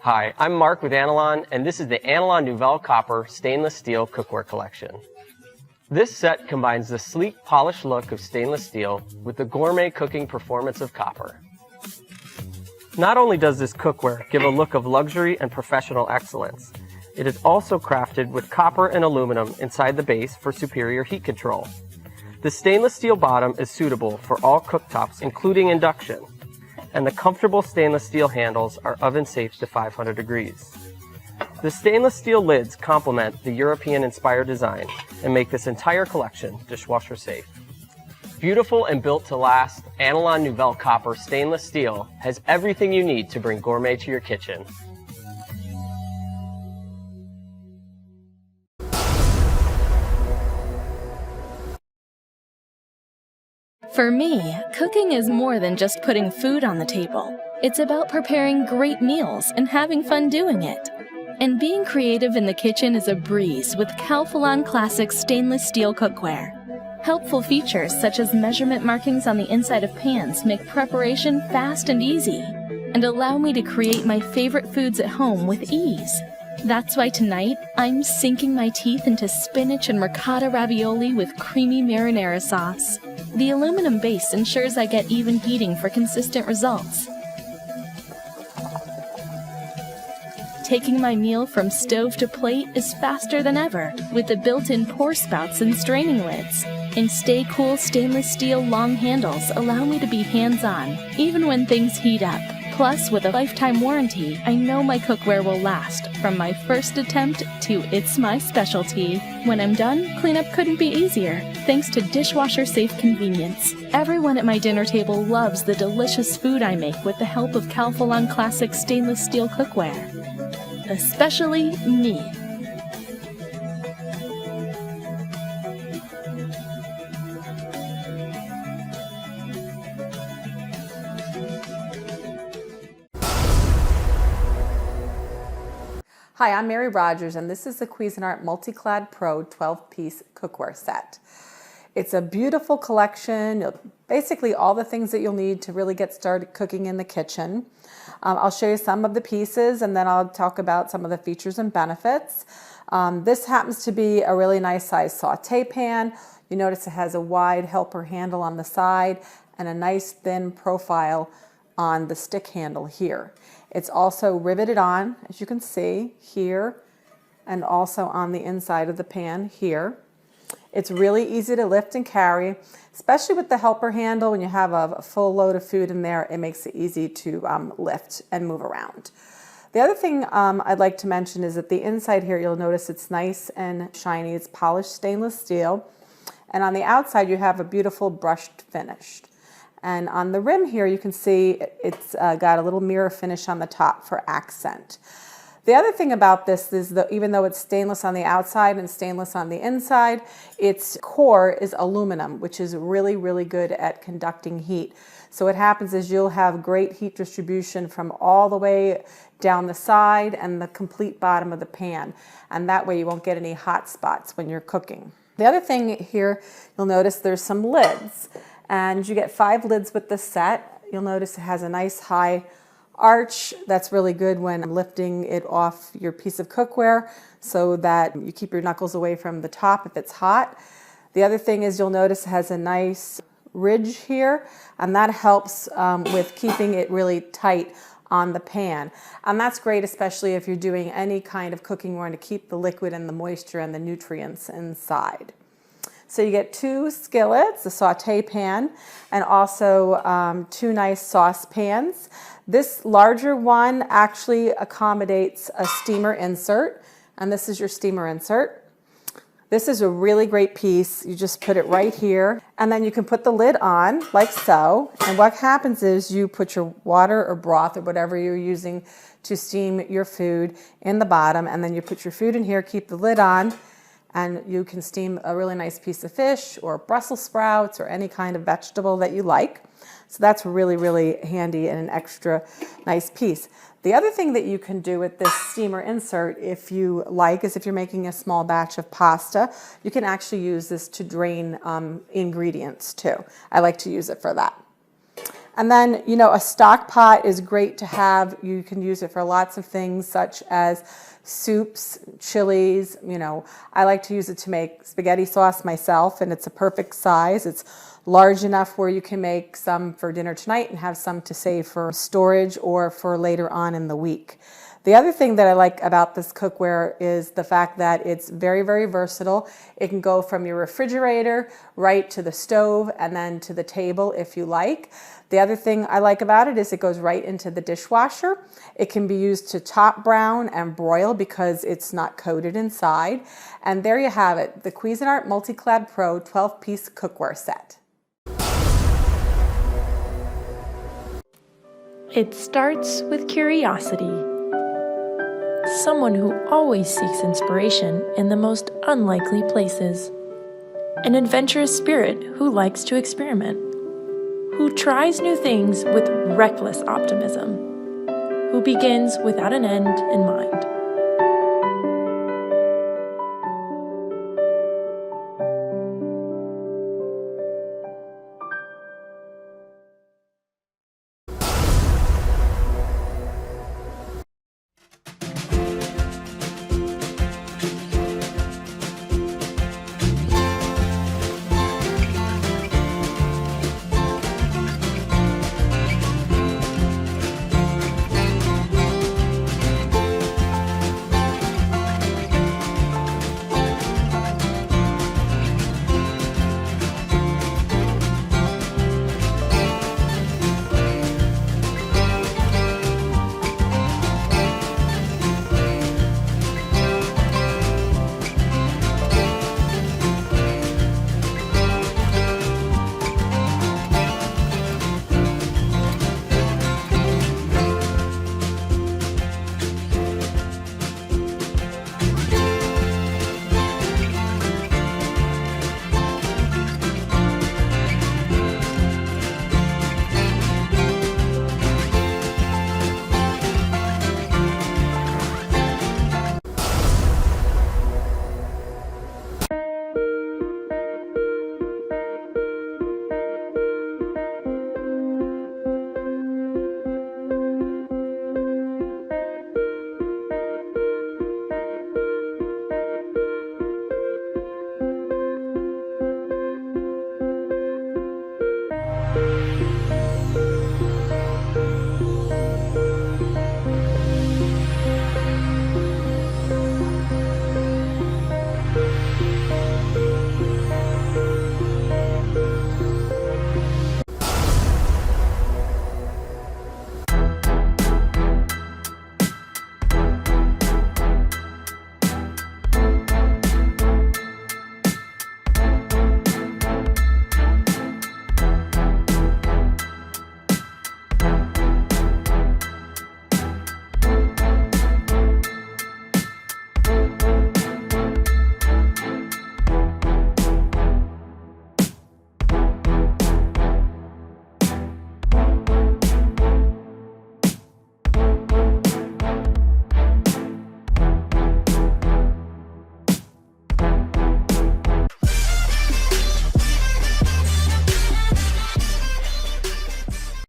Hi, I'm Mark with Anolon, and this is the Anolon Nouvelle Copper Stainless Steel Cookware Collection. This set combines the sleek, polished look of stainless steel with the gourmet cooking performance of copper. Not only does this cookware give a look of luxury and professional excellence, it is also crafted with copper and aluminum inside the base for superior heat control. The stainless steel bottom is suitable for all cooktops, including induction, and the comfortable stainless steel handles are oven safe to 500 degrees. The stainless steel lids complement the European-inspired design and make this entire collection dishwasher safe. Beautiful and built to last, Anolon Nouvelle Copper Stainless Steel has everything you need to bring gourmet to your kitchen. For me, cooking is more than just putting food on the table. It's about preparing great meals and having fun doing it. And being creative in the kitchen is a breeze with Calphalon Classic Stainless Steel Cookware. Helpful features such as measurement markings on the inside of pans make preparation fast and easy, and allow me to create my favorite foods at home with ease. That's why tonight, I'm sinking my teeth into spinach and ricotta ravioli with creamy marinara sauce. The aluminum base ensures I get even heating for consistent results. Taking my meal from stove to plate is faster than ever with the built-in pour spouts and straining lids. And Stay Cool stainless steel long handles allow me to be hands-on, even when things heat up. Plus, with a lifetime warranty, I know my cookware will last, from my first attempt to it's my specialty. When I'm done, cleanup couldn't be easier, thanks to dishwasher-safe convenience. Everyone at my dinner table loves the delicious food I make with the help of Calphalon Classic Stainless Steel Cookware. Especially me. Hi, I'm Mary Rogers, and this is the Cuisinart Multi-Clad Pro 12-piece cookware set. It's a beautiful collection, basically all the things that you'll need to really get started cooking in the kitchen. I'll show you some of the pieces, and then I'll talk about some of the features and benefits. This happens to be a really nice size saute pan. You notice it has a wide helper handle on the side and a nice thin profile on the stick handle here. It's also riveted on, as you can see, here, and also on the inside of the pan here. It's really easy to lift and carry, especially with the helper handle. When you have a full load of food in there, it makes it easy to lift and move around. The other thing I'd like to mention is that the inside here, you'll notice it's nice and shiny. It's polished stainless steel. And on the outside, you have a beautiful brushed finish. And on the rim here, you can see it's got a little mirror finish on the top for accent. The other thing about this is that even though it's stainless on the outside and stainless on the inside, its core is aluminum, which is really, really good at conducting heat. So what happens is you'll have great heat distribution from all the way down the side and the complete bottom of the pan. And that way you won't get any hot spots when you're cooking. The other thing here, you'll notice there's some lids. And you get 5 lids with this set. You'll notice it has a nice high arch. That's really good when lifting it off your piece of cookware so that you keep your knuckles away from the top if it's hot. The other thing is you'll notice it has a nice ridge here, and that helps with keeping it really tight on the pan. And that's great, especially if you're doing any kind of cooking where you want to keep the liquid and the moisture and the nutrients inside. So you get 2 skillets, a saute pan, and also 2 nice saucepans. This larger one actually accommodates a steamer insert, and this is your steamer insert. This is a really great piece. You just put it right here, and then you can put the lid on like so. And what happens is you put your water or broth or whatever you're using to steam your food in the bottom, and then you put your food in here, keep the lid on, and you can steam a really nice piece of fish or Brussels sprouts or any kind of vegetable that you like. So that's really, really handy and an extra nice piece. The other thing that you can do with this steamer insert, if you like, is if you're making a small batch of pasta, you can actually use this to drain ingredients too. I like to use it for that. And then, you know, a stock pot is great to have. You can use it for lots of things such as soups, chilies. You know, I like to use it to make spaghetti sauce myself, and it's a perfect size. It's large enough where you can make some for dinner tonight and have some to save for storage or for later on in the week. The other thing that I like about this cookware is the fact that it's very, very versatile. It can go from your refrigerator right to the stove and then to the table if you like. The other thing I like about it is it goes right into the dishwasher. It can be used to top brown and broil because it's not coated inside. And there you have it, the Cuisinart Multi-Clad Pro 12-piece cookware set. It starts with curiosity. Someone who always seeks inspiration in the most unlikely places. An adventurous spirit who likes to experiment. Who tries new things with reckless optimism. Who begins without an end in mind.